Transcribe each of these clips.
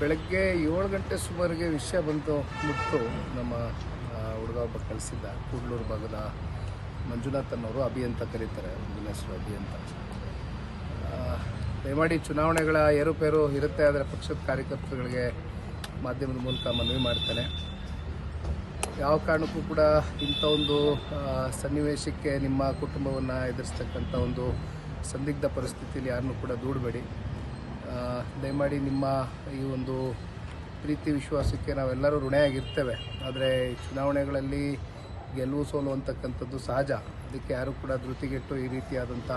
ಬೆಳಗ್ಗೆ 7 ಗಂಟೆ ಸುಮಾರಿಗೆ ವಿಷಯ ಮುಟ್ಟು ನಮ್ಮ ಹುಡುಗ ಒಬ್ಬ ಕಳಿಸಿದ್ದ. ಕೂಡ್ಲೂರು ಭಾಗದ ಮಂಜುನಾಥ್ ಅನ್ನೋರು, ಅಭಿ ಅಂತ ಕರೀತಾರೆ, ಮುಂದಿನ ಹೆಸರು ಅಭಿ ಅಂತ. ದಯಮಾಡಿ ಚುನಾವಣೆಗಳ ಏರುಪೇರು ಇರುತ್ತೆ, ಆದರೆ ಪಕ್ಷದ ಕಾರ್ಯಕರ್ತರುಗಳಿಗೆ ಮಾಧ್ಯಮದ ಮೂಲಕ ಮನವಿ ಮಾಡ್ತಾನೆ. ಯಾವ ಕಾರಣಕ್ಕೂ ಕೂಡ ಇಂಥ ಒಂದು ಸನ್ನಿವೇಶಕ್ಕೆ ನಿಮ್ಮ ಕುಟುಂಬವನ್ನು ಎದುರಿಸ್ತಕ್ಕಂಥ ಒಂದು ಸಂದಿಗ್ಧ ಪರಿಸ್ಥಿತಿಯಲ್ಲಿ ಯಾರನ್ನೂ ಕೂಡ ದೂಡಬೇಡಿ. ದಯಮಾಡಿ ನಿಮ್ಮ ಈ ಒಂದು ಪ್ರೀತಿ ವಿಶ್ವಾಸಕ್ಕೆ ನಾವೆಲ್ಲರೂ ಋಣಿಯಾಗಿರ್ತೇವೆ. ಆದರೆ ಚುನಾವಣೆಗಳಲ್ಲಿ ಗೆಲುವು ಸೋಲು ಅಂತಕ್ಕಂಥದ್ದು ಸಹಜ. ಅದಕ್ಕೆ ಯಾರೂ ಕೂಡ ಧೃತಿಗೆಟ್ಟು ಈ ರೀತಿಯಾದಂಥ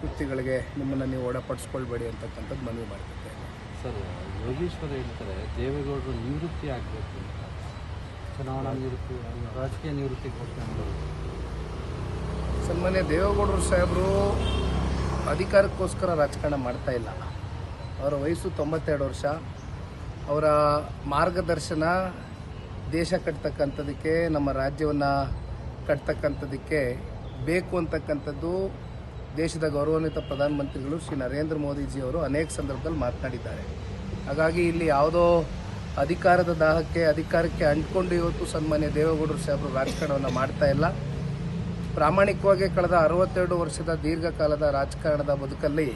ಕೃತ್ಯಗಳಿಗೆ ನಿಮ್ಮನ್ನು ನೀವು ಒಳಪಡಿಸ್ಕೊಳ್ಬೇಡಿ ಅಂತಕ್ಕಂಥದ್ದು ಮನವಿ ಮಾಡ್ತಿದ್ದೇನೆ. ಸರ್, ಯೋಗೇಶ್ವರ್ ಹೇಳ್ತಾರೆ ದೇವೇಗೌಡರು ನಿವೃತ್ತಿ ಆಗಬೇಕು ಅಂತ, ಚುನಾವಣಾ ನಿವೃತ್ತಿ, ರಾಜಕೀಯ ನಿವೃತ್ತಿ ಘೋಷಣೆ. ಸನ್ಮಾನ್ಯ ದೇವೇಗೌಡರು ಸಾಹೇಬರು ಅಧಿಕಾರಕ್ಕೋಸ್ಕರ ರಾಜಕಾರಣ ಮಾಡ್ತಾ ಇಲ್ಲ. ಅವರ ವಯಸ್ಸು 92 ವರ್ಷ. ಅವರ ಮಾರ್ಗದರ್ಶನ ದೇಶ ಕಟ್ತಕ್ಕಂಥದಕ್ಕೆ, ನಮ್ಮ ರಾಜ್ಯವನ್ನು ಕಟ್ತಕ್ಕಂಥದಕ್ಕೆ ಬೇಕು ಅಂತಕ್ಕಂಥದ್ದು ದೇಶದ ಗೌರವಾನ್ವಿತ ಪ್ರಧಾನಮಂತ್ರಿಗಳು ಶ್ರೀ ನರೇಂದ್ರ ಮೋದಿಜಿಯವರು ಅನೇಕ ಸಂದರ್ಭದಲ್ಲಿ ಮಾತನಾಡಿದ್ದಾರೆ. ಹಾಗಾಗಿ ಇಲ್ಲಿ ಯಾವುದೋ ಅಧಿಕಾರದ ದಾಹಕ್ಕೆ, ಅಧಿಕಾರಕ್ಕೆ ಅಂಟ್ಕೊಂಡು ಇವತ್ತು ಸನ್ಮಾನ್ಯ ದೇವೇಗೌಡರು ಸಾಹೇಬರು ರಾಜಕಾರಣವನ್ನು ಮಾಡ್ತಾ ಇಲ್ಲ. ಪ್ರಾಮಾಣಿಕವಾಗಿ ಕಳೆದ 62 ವರ್ಷದ ದೀರ್ಘಕಾಲದ ರಾಜಕಾರಣದ ಬದುಕಲ್ಲಿ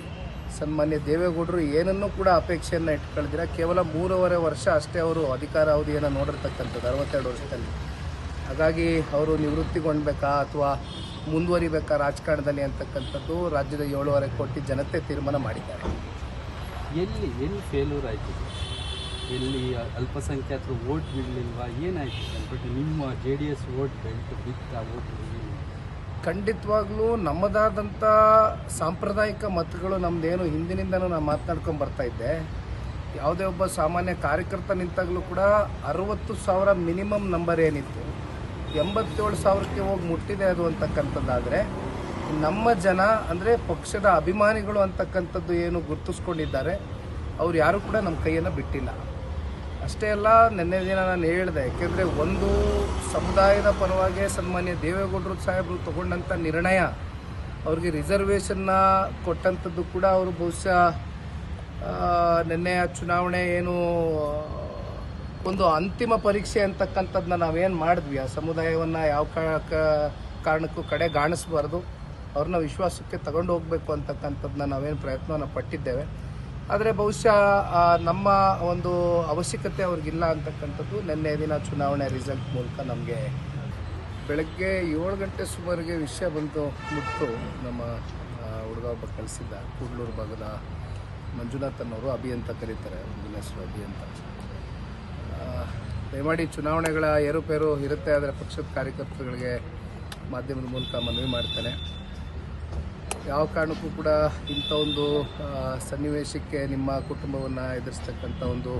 ಸನ್ಮಾನ್ಯ ದೇವೇಗೌಡರು ಏನನ್ನೂ ಕೂಡ ಅಪೇಕ್ಷೆಯನ್ನು ಇಟ್ಕೊಳ್ದಿರ ಕೇವಲ 3.5 ವರ್ಷ ಅಷ್ಟೇ ಅವರು ಅಧಿಕಾರ ಅವಧಿಯನ್ನು ನೋಡಿರ್ತಕ್ಕಂಥದ್ದು 62 ವರ್ಷದಲ್ಲಿ. ಹಾಗಾಗಿ ಅವರು ನಿವೃತ್ತಿಗೊಳ್ಬೇಕಾ ಅಥವಾ ಮುಂದುವರಿಬೇಕಾ ರಾಜಕಾರಣದಲ್ಲಿ ಅಂತಕ್ಕಂಥದ್ದು ರಾಜ್ಯದ 7.5 ಕೋಟಿ ಜನತೆ ತೀರ್ಮಾನ ಮಾಡಿದ್ದಾರೆ. ಎಲ್ಲಿ ಫೇಲ್ಯೂರ್ ಆಯಿತು, ಎಲ್ಲಿ ಅಲ್ಪಸಂಖ್ಯಾತರು ವೋಟ್ ಬಿಡಲಿಲ್ವಾ, ಏನಾಯಿತು ಅಂದ್ಬಿಟ್ಟು ನಿಮ್ಮ JDS ವೋಟ್ ಬಿತ್ತ ವೋಟ್? ಖಂಡಿತವಾಗ್ಲೂ ನಮ್ಮದಾದಂಥ ಸಾಂಪ್ರದಾಯಿಕ ಮತಗಳು ನಮ್ಮದೇನು ಹಿಂದಿನಿಂದನೂ ನಾನು ಮಾತನಾಡ್ಕೊಂಡು ಬರ್ತಾ ಇದ್ದೆ. ಯಾವುದೇ ಒಬ್ಬ ಸಾಮಾನ್ಯ ಕಾರ್ಯಕರ್ತ ನಿಂತಾಗಲೂ ಕೂಡ 60,000 ಮಿನಿಮಮ್ ನಂಬರ್ ಏನಿತ್ತು, 87,000ಕ್ಕೆ ಹೋಗಿ ಮುಟ್ಟಿದೆ ಅದು ಅಂತಕ್ಕಂಥದ್ದಾದರೆ, ನಮ್ಮ ಜನ ಅಂದರೆ ಪಕ್ಷದ ಅಭಿಮಾನಿಗಳು ಅಂತಕ್ಕಂಥದ್ದು ಏನು ಗುರುತಿಸ್ಕೊಂಡಿದ್ದಾರೆ, ಅವ್ರು ಯಾರೂ ಕೂಡ ನಮ್ಮ ಕೈಯನ್ನು ಬಿಟ್ಟಿಲ್ಲ. ಅಷ್ಟೇ ಅಲ್ಲ, ನಿನ್ನೆ ದಿನ ನಾನು ಹೇಳಿದೆ, ಯಾಕೆಂದರೆ ಒಂದು ಸಮುದಾಯದ ಪರವಾಗಿ ಸನ್ಮಾನ್ಯ ದೇವೇಗೌಡರು ಸಾಹೇಬರು ತಗೊಂಡಂಥ ನಿರ್ಣಯ, ಅವ್ರಿಗೆ ರಿಸರ್ವೇಷನ್ನ ಕೊಟ್ಟಂಥದ್ದು ಕೂಡ ಅವರು ಬಹುಶಃ ನಿನ್ನೆಯ ಚುನಾವಣೆ ಏನು ಒಂದು ಅಂತಿಮ ಪರೀಕ್ಷೆ ಅಂತಕ್ಕಂಥದ್ದನ್ನ ನಾವೇನು ಮಾಡಿದ್ವಿ, ಆ ಸಮುದಾಯವನ್ನು ಯಾವ ಕಾರಣಕ್ಕೂ ಕಡೆಗಾಣಿಸಬಾರ್ದು, ಅವ್ರನ್ನ ವಿಶ್ವಾಸಕ್ಕೆ ತಗೊಂಡು ಹೋಗಬೇಕು ಅಂತಕ್ಕಂಥದ್ದನ್ನ ನಾವೇನು ಪ್ರಯತ್ನವನ್ನು ಪಟ್ಟಿದ್ದೇವೆ. ಆದರೆ ಬಹುಶಃ ನಮ್ಮ ಒಂದು ಅವಶ್ಯಕತೆ ಅವ್ರಿಗಿಲ್ಲ ಅಂತಕ್ಕಂಥದ್ದು ನಿನ್ನೆ ದಿನ ಚುನಾವಣೆ ರಿಸಲ್ಟ್ ಮೂಲಕ ನಮಗೆ ಬೆಳಗ್ಗೆ 7 ಗಂಟೆ ಸುಮಾರಿಗೆ ವಿಷಯ ಮುಟ್ಟು ನಮ್ಮ ಹುಡುಗ ಒಬ್ಬ ಕಳಿಸಿದ್ದ. ಕೂಡ್ಲೂರು ಭಾಗದ ಮಂಜುನಾಥ್ ಅನ್ನೋರು, ಅಭಿ ಅಂತ ಕರೀತಾರೆ, ಮುಂದಿನ ಹೆಸರು ಅಭಿ ಅಂತ. ದಯಮಾಡಿ ಚುನಾವಣೆಗಳ ಏರುಪೇರು ಇರುತ್ತೆ, ಆದರೆ ಪಕ್ಷದ ಕಾರ್ಯಕರ್ತರುಗಳಿಗೆ ಮಾಧ್ಯಮದ ಮೂಲಕ ಮನವಿ ಮಾಡ್ತಾನೆ. ಯಾವ ಕಾರಣಕ್ಕೂ ಕೂಡ ಇಂಥ ಒಂದು ಸನ್ನಿವೇಶಕ್ಕೆ ನಿಮ್ಮ ಕುಟುಂಬವನ್ನು ಎದುರಿಸ್ತಕ್ಕಂಥ ಒಂದು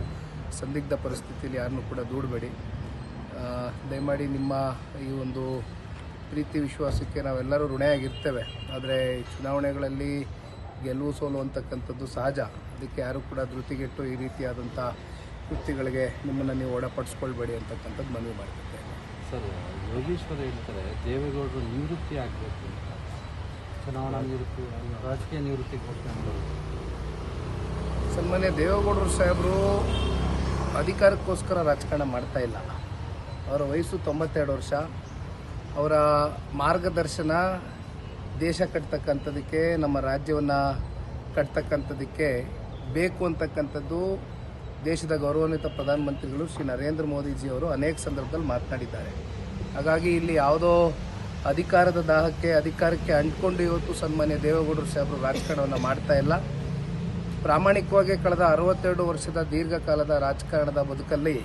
ಸಂದಿಗ್ಧ ಪರಿಸ್ಥಿತಿಯಲ್ಲಿ ಯಾರನ್ನೂ ಕೂಡ ದೂಡಬೇಡಿ. ದಯಮಾಡಿ ನಿಮ್ಮ ಈ ಒಂದು ಪ್ರೀತಿ ವಿಶ್ವಾಸಕ್ಕೆ ನಾವೆಲ್ಲರೂ ಋಣಿಯಾಗಿರ್ತೇವೆ. ಆದರೆ ಚುನಾವಣೆಗಳಲ್ಲಿ ಗೆಲುವು ಸೋಲು ಅಂತಕ್ಕಂಥದ್ದು ಸಹಜ. ಅದಕ್ಕೆ ಯಾರೂ ಕೂಡ ಧೃತಿಗೆಟ್ಟು ಈ ರೀತಿಯಾದಂಥ ಕೃತ್ಯಗಳಿಗೆ ನಿಮ್ಮನ್ನು ನೀವು ಒಳಪಡಿಸ್ಕೊಳ್ಬೇಡಿ ಅಂತಕ್ಕಂಥದ್ದು ಮನವಿ ಮಾಡ್ತಿದ್ದೇನೆ. ಸರ್, ಯೋಗೇಶ್ವರ್ ಹೇಳ್ತಾರೆ ದೇವೇಗೌಡರು ನಿವೃತ್ತಿ ಆಗಬೇಕು ಅಂತ, ಚುನಾವಣಾ ನಿವೃತ್ತಿ, ರಾಜಕೀಯ ನಿವೃತ್ತಿ ಘೋಷಣೆ. ಸನ್ಮಾನ್ಯ ದೇವೇಗೌಡರು ಸಾಹೇಬರು ಅಧಿಕಾರಕ್ಕೋಸ್ಕರ ರಾಜಕಾರಣ ಮಾಡ್ತಾ ಇಲ್ಲ. ಅವರ ವಯಸ್ಸು 92 ವರ್ಷ. ಅವರ ಮಾರ್ಗದರ್ಶನ ದೇಶ ಕಟ್ತಕ್ಕಂಥದಕ್ಕೆ, ನಮ್ಮ ರಾಜ್ಯವನ್ನು ಕಟ್ತಕ್ಕಂಥದಕ್ಕೆ ಬೇಕು ಅಂತಕ್ಕಂಥದ್ದು ದೇಶದ ಗೌರವಾನ್ವಿತ ಪ್ರಧಾನಮಂತ್ರಿಗಳು ಶ್ರೀ ನರೇಂದ್ರ ಮೋದಿಜಿಯವರು ಅನೇಕ ಸಂದರ್ಭದಲ್ಲಿ ಮಾತನಾಡಿದ್ದಾರೆ. ಹಾಗಾಗಿ ಇಲ್ಲಿ ಯಾವುದೋ ಅಧಿಕಾರದ ದಾಹಕ್ಕೆ, ಅಧಿಕಾರಕ್ಕೆ ಅಂಟ್ಕೊಂಡು ಇವತ್ತು ಸನ್ಮಾನ್ಯ ದೇವೇಗೌಡರು ಸಾಹೇಬರು ರಾಜಕಾರಣವನ್ನು ಮಾಡ್ತಾ ಇಲ್ಲ. ಪ್ರಾಮಾಣಿಕವಾಗಿ ಕಳೆದ 62 ವರ್ಷದ ದೀರ್ಘಕಾಲದ ರಾಜಕಾರಣದ ಬದುಕಲ್ಲಿ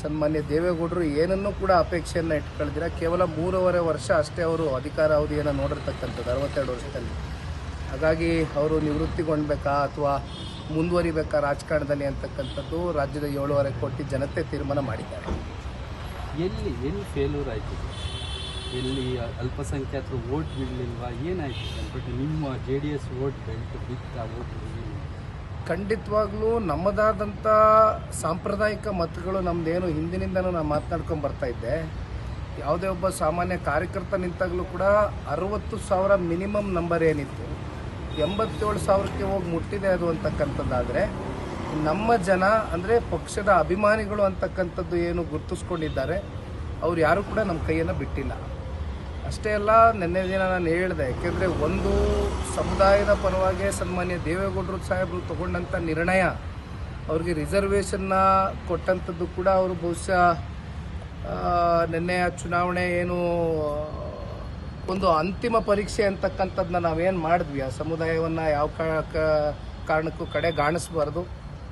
ಸನ್ಮಾನ್ಯ ದೇವೇಗೌಡರು ಏನನ್ನೂ ಕೂಡ ಅಪೇಕ್ಷೆಯನ್ನು ಇಟ್ಕೊಳ್ದಿರ ಕೇವಲ 3.5 ವರ್ಷ ಅಷ್ಟೇ ಅವರು ಅಧಿಕಾರ ಅವಧಿಯನ್ನು ನೋಡಿರ್ತಕ್ಕಂಥದ್ದು 62 ವರ್ಷದಲ್ಲಿ. ಹಾಗಾಗಿ ಅವರು ನಿವೃತ್ತಿಗೊಳ್ಬೇಕಾ ಅಥವಾ ಮುಂದುವರಿಬೇಕಾ ರಾಜಕಾರಣದಲ್ಲಿ ಅಂತಕ್ಕಂಥದ್ದು ರಾಜ್ಯದ 7.5 ಕೋಟಿ ಜನತೆ ತೀರ್ಮಾನ ಮಾಡಿದ್ದಾರೆ. ಎಲ್ಲಿ ಫೇಲ್ಯೂರ್ ಆಯಿತು, ಎಲ್ಲಿ ಅಲ್ಪಸಂಖ್ಯಾತರು ವೋಟ್ ಬಿಡಲಿಲ್ವಾ, ಏನಾಯಿತು ಅಂದ್ಬಿಟ್ಟು ನಿಮ್ಮ JDS ವೋಟ್ ಬಿತ್ತ ವೋಟ್? ಖಂಡಿತವಾಗ್ಲೂ ನಮ್ಮದಾದಂಥ ಸಾಂಪ್ರದಾಯಿಕ ಮತಗಳು ನಮ್ಮದೇನು ಹಿಂದಿನಿಂದನೂ ನಾನು ಮಾತನಾಡ್ಕೊಂಡು ಬರ್ತಾ ಇದ್ದೆ. ಯಾವುದೇ ಒಬ್ಬ ಸಾಮಾನ್ಯ ಕಾರ್ಯಕರ್ತ ನಿಂತಾಗಲೂ ಕೂಡ 60,000 ಮಿನಿಮಮ್ ನಂಬರ್ ಏನಿತ್ತು, 87,000ಕ್ಕೆ ಹೋಗಿ ಮುಟ್ಟಿದೆ ಅದು ಅಂತಕ್ಕಂಥದ್ದಾದರೆ, ನಮ್ಮ ಜನ ಅಂದರೆ ಪಕ್ಷದ ಅಭಿಮಾನಿಗಳು ಅಂತಕ್ಕಂಥದ್ದು ಏನು ಗುರುತಿಸ್ಕೊಂಡಿದ್ದಾರೆ ಅವ್ರು ಯಾರು ಕೂಡ ನಮ್ಮ ಕೈಯನ್ನು ಬಿಟ್ಟಿಲ್ಲ. ಅಷ್ಟೇ ಅಲ್ಲ, ನಿನ್ನೆ ದಿನ ನಾನು ಹೇಳಿದೆ, ಯಾಕೆಂದರೆ ಒಂದು ಸಮುದಾಯದ ಪರವಾಗಿ ಸನ್ಮಾನ್ಯ ದೇವೇಗೌಡರು ಸಾಹೇಬರು ತಗೊಂಡಂಥ ನಿರ್ಣಯ, ಅವ್ರಿಗೆ ರಿಸರ್ವೇಷನ್ನ ಕೊಟ್ಟಂಥದ್ದು ಕೂಡ ಅವರು ಬಹುಶಃ ನಿನ್ನೆಯ ಚುನಾವಣೆ ಏನು ಒಂದು ಅಂತಿಮ ಪರೀಕ್ಷೆ ಅಂತಕ್ಕಂಥದ್ದನ್ನ ನಾವೇನು ಮಾಡಿದ್ವಿ, ಆ ಸಮುದಾಯವನ್ನು ಯಾವ ಕಾರಣಕ್ಕೂ ಕಡೆಗಾಣಿಸಬಾರ್ದು,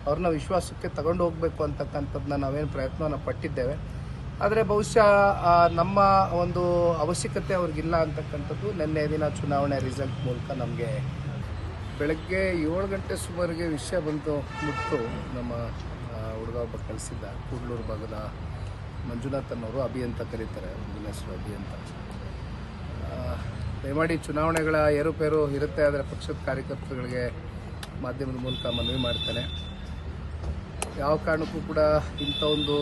ಅವ್ರನ್ನ ವಿಶ್ವಾಸಕ್ಕೆ ತಗೊಂಡು ಹೋಗಬೇಕು ಅಂತಕ್ಕಂಥದ್ದನ್ನ ನಾವೇನು ಪ್ರಯತ್ನವನ್ನು ಪಟ್ಟಿದ್ದೇವೆ. ಆದರೆ ಬಹುಶಃ ನಮ್ಮ ಒಂದು ಅವಶ್ಯಕತೆ ಅವ್ರಿಗಿಲ್ಲ ಅಂತಕ್ಕಂಥದ್ದು ನಿನ್ನೆ ದಿನ ಚುನಾವಣೆ ರಿಸಲ್ಟ್ ಮೂಲಕ ನಮಗೆ ಬೆಳಗ್ಗೆ 7 ಗಂಟೆ ಸುಮಾರಿಗೆ ವಿಷಯ ಬಂತು ಮುಟ್ಟು. ನಮ್ಮ ಹುಡುಗ ಒಬ್ಬ ಕಳಿಸಿದ್ದ, ಕೂಡ್ಲೂರು ಭಾಗದ ಮಂಜುನಾಥ್ ಅನ್ನೋರು, ಅಭಿ ಅಂತ ಕರೀತಾರೆ, ಮುಂದಿನ ಹೆಸರು ಅಭಿ ಅಂತ. ದಯಮಾಡಿ ಚುನಾವಣೆಗಳ ಏರುಪೇರು ಇರುತ್ತೆ, ಆದರೆ ಪಕ್ಷದ ಕಾರ್ಯಕರ್ತರುಗಳಿಗೆ ಮಾಧ್ಯಮದ ಮೂಲಕ ಮನವಿ ಮಾಡ್ತೇನೆ, ಯಾವ ಕಾರಣಕ್ಕೂ ಕೂಡ ಇಂಥ ಒಂದು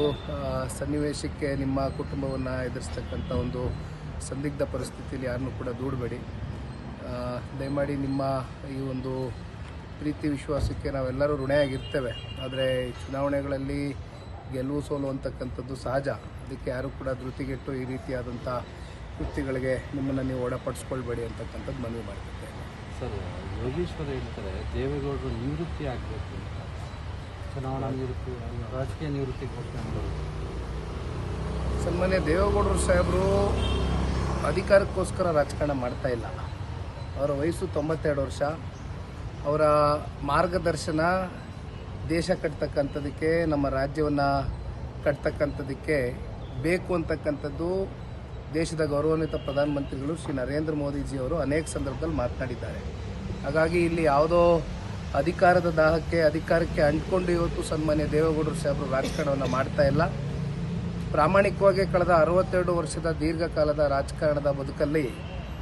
ಸನ್ನಿವೇಶಕ್ಕೆ ನಿಮ್ಮ ಕುಟುಂಬವನ್ನು ಎದುರಿಸ್ತಕ್ಕಂಥ ಒಂದು ಸಂದಿಗ್ಧ ಪರಿಸ್ಥಿತಿಯಲ್ಲಿ ಯಾರನ್ನೂ ಕೂಡ ದೂಡಬೇಡಿ. ದಯಮಾಡಿ ನಿಮ್ಮ ಈ ಒಂದು ಪ್ರೀತಿ ವಿಶ್ವಾಸಕ್ಕೆ ನಾವೆಲ್ಲರೂ ಋಣಿಯಾಗಿರ್ತೇವೆ. ಆದರೆ ಚುನಾವಣೆಗಳಲ್ಲಿ ಗೆಲುವು ಸೋಲು ಅಂತಕ್ಕಂಥದ್ದು ಸಹಜ, ಅದಕ್ಕೆ ಯಾರೂ ಕೂಡ ಧೃತಿಗೆಟ್ಟು ಈ ರೀತಿಯಾದಂಥ ಕೃತ್ಯಗಳಿಗೆ ನಿಮ್ಮನ್ನು ನೀವು ಒಳಪಡಿಸ್ಕೊಳ್ಬೇಡಿ ಅಂತಕ್ಕಂಥದ್ದು ಮನವಿ ಮಾಡ್ತಿದ್ದೇನೆ. ಸರ್, ಯೋಗೇಶ್ವರ ಹೇಳ್ತಾರೆ ದೇವೇಗೌಡರು ನಿವೃತ್ತಿ ಆಗಬೇಕು ಅಂತ, ಚುನಾವಣಾ ನಿವೃತ್ತಿ, ರಾಜಕೀಯ ನಿವೃತ್ತಿಗೆ ಹೋಗ್ತಾರೆ. ಸನ್ಮಾನ್ಯ ದೇವೇಗೌಡರು ಸಾಹೇಬರು ಅಧಿಕಾರಕ್ಕೋಸ್ಕರ ರಾಜಕಾರಣ ಮಾಡ್ತಾ ಇಲ್ಲ. ಅವರ ವಯಸ್ಸು 92 ವರ್ಷ. ಅವರ ಮಾರ್ಗದರ್ಶನ ದೇಶ ಕಟ್ತಕ್ಕಂಥದ್ದಕ್ಕೆ, ನಮ್ಮ ರಾಜ್ಯವನ್ನು ಕಟ್ತಕ್ಕಂಥದ್ದಕ್ಕೆ ಬೇಕು ಅಂತಕ್ಕಂಥದ್ದು ದೇಶದ ಗೌರವಾನ್ವಿತ ಪ್ರಧಾನಮಂತ್ರಿಗಳು ಶ್ರೀ ನರೇಂದ್ರ ಮೋದಿಜಿಯವರು ಅನೇಕ ಸಂದರ್ಭದಲ್ಲಿ ಮಾತನಾಡಿದ್ದಾರೆ. ಹಾಗಾಗಿ ಇಲ್ಲಿ ಯಾವುದೋ ಅಧಿಕಾರದ ದಾಹಕ್ಕೆ, ಅಧಿಕಾರಕ್ಕೆ ಅಂಟ್ಕೊಂಡು ಇವತ್ತು ಸನ್ಮಾನ್ಯ ದೇವೇಗೌಡರು ಸಾಹೇಬರು ರಾಜಕಾರಣವನ್ನು ಮಾಡ್ತಾ ಇಲ್ಲ. ಪ್ರಾಮಾಣಿಕವಾಗಿ ಕಳೆದ 62 ವರ್ಷದ ದೀರ್ಘಕಾಲದ ರಾಜಕಾರಣದ ಬದುಕಲ್ಲಿ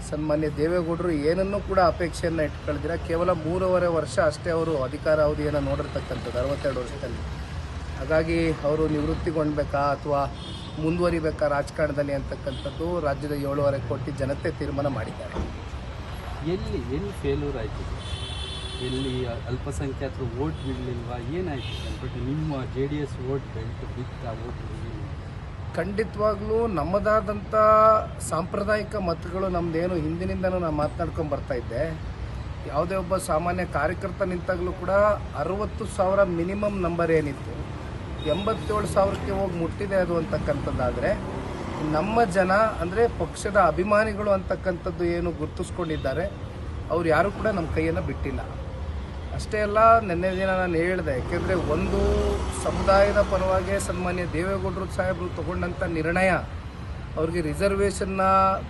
ಸನ್ಮಾನ್ಯ ದೇವೇಗೌಡರು ಏನನ್ನೂ ಕೂಡ ಅಪೇಕ್ಷೆಯನ್ನು ಇಟ್ಕೊಳ್ದಿರ ಕೇವಲ 3.5 ವರ್ಷ ಅಷ್ಟೇ ಅವರು ಅಧಿಕಾರ ಅವಧಿಯನ್ನು ನೋಡಿರ್ತಕ್ಕಂಥದ್ದು 62 ವರ್ಷದಲ್ಲಿ. ಹಾಗಾಗಿ ಅವರು ನಿವೃತ್ತಿಗೊಳ್ಬೇಕಾ ಅಥವಾ ಮುಂದುವರಿಬೇಕಾ ರಾಜಕಾರಣದಲ್ಲಿ ಅಂತಕ್ಕಂಥದ್ದು ರಾಜ್ಯದ 7.5 ಕೋಟಿ ಜನತೆ ತೀರ್ಮಾನ ಮಾಡಿದ್ದಾರೆ. ಎಲ್ಲಿ ಫೇಲ್ಯೂರ್ ಆಯಿತು, ಎಲ್ಲಿ ಅಲ್ಪಸಂಖ್ಯಾತರು ವೋಟ್ ಬಿಡಲಿಲ್ವಾ, ಏನಾಯಿತು ಅಂದ್ಬಿಟ್ಟು ನಿಮ್ಮ JDS ವೋಟ್ ಬೆಲ್ಟ್ ಬಿತ್ತ ವೋಟ್ ಖಂಡಿತವಾಗ್ಲೂ ನಮ್ಮದಾದಂಥ ಸಾಂಪ್ರದಾಯಿಕ ಮತಗಳು, ನಮ್ಮದೇನು ಹಿಂದಿನಿಂದನೂ ನಾನು ಮಾತನಾಡ್ಕೊಂಡು ಬರ್ತಾ ಇದ್ದೆ, ಯಾವುದೇ ಒಬ್ಬ ಸಾಮಾನ್ಯ ಕಾರ್ಯಕರ್ತ ನಿಂತಾಗಲೂ ಕೂಡ 60,000 ಮಿನಿಮಮ್ ನಂಬರ್ ಏನಿತ್ತು 87,000ಕ್ಕೆ ಹೋಗಿ ಮುಟ್ಟಿದೆ ಅದು ಅಂತಕ್ಕಂಥದ್ದಾದರೆ, ನಮ್ಮ ಜನ ಅಂದರೆ ಪಕ್ಷದ ಅಭಿಮಾನಿಗಳು ಅಂತಕ್ಕಂಥದ್ದು ಏನು ಗುರುತಿಸ್ಕೊಂಡಿದ್ದಾರೆ ಅವ್ರು ಯಾರು ಕೂಡ ನಮ್ಮ ಕೈಯನ್ನು ಬಿಟ್ಟಿಲ್ಲ. ಅಷ್ಟೇ ಅಲ್ಲ, ನಿನ್ನೆ ದಿನ ನಾನು ಹೇಳಿದೆ, ಯಾಕೆಂದರೆ ಒಂದು ಸಮುದಾಯದ ಪರವಾಗಿ ಸನ್ಮಾನ್ಯ ದೇವೇಗೌಡರು ಸಾಹೇಬರು ತಗೊಂಡಂಥ ನಿರ್ಣಯ, ಅವ್ರಿಗೆ ರಿಸರ್ವೇಷನ್ನ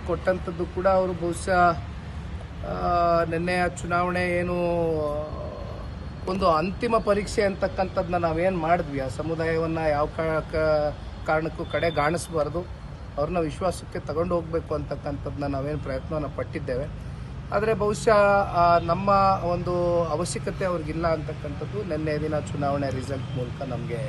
ಕೊಟ್ಟಂಥದ್ದು ಕೂಡ ಅವರು ಬಹುಶಃ ನಿನ್ನೆಯ ಚುನಾವಣೆ ಏನು ಒಂದು ಅಂತಿಮ ಪರೀಕ್ಷೆ ಅಂತಕ್ಕಂಥದ್ದನ್ನ ನಾವೇನು ಮಾಡಿದ್ವಿ, ಆ ಸಮುದಾಯವನ್ನು ಯಾವ ಕಾರಣಕ್ಕೂ ಕಡೆಗಾಣಿಸಬಾರ್ದು, ಅವ್ರನ್ನ ವಿಶ್ವಾಸಕ್ಕೆ ತಗೊಂಡು ಹೋಗಬೇಕು ಅಂತಕ್ಕಂಥದ್ದನ್ನ ನಾವೇನು ಪ್ರಯತ್ನವನ್ನು ಪಟ್ಟಿದ್ದೇವೆ. ಆದರೆ ಬಹುಶಃ ನಮ್ಮ ಒಂದು ಅವಶ್ಯಕತೆ ಅವ್ರಿಗಿಲ್ಲ ಅಂತಕ್ಕಂಥದ್ದು ನಿನ್ನೆ ದಿನ ಚುನಾವಣೆ ರಿಸಲ್ಟ್ ಮೂಲಕ ನಮಗೆ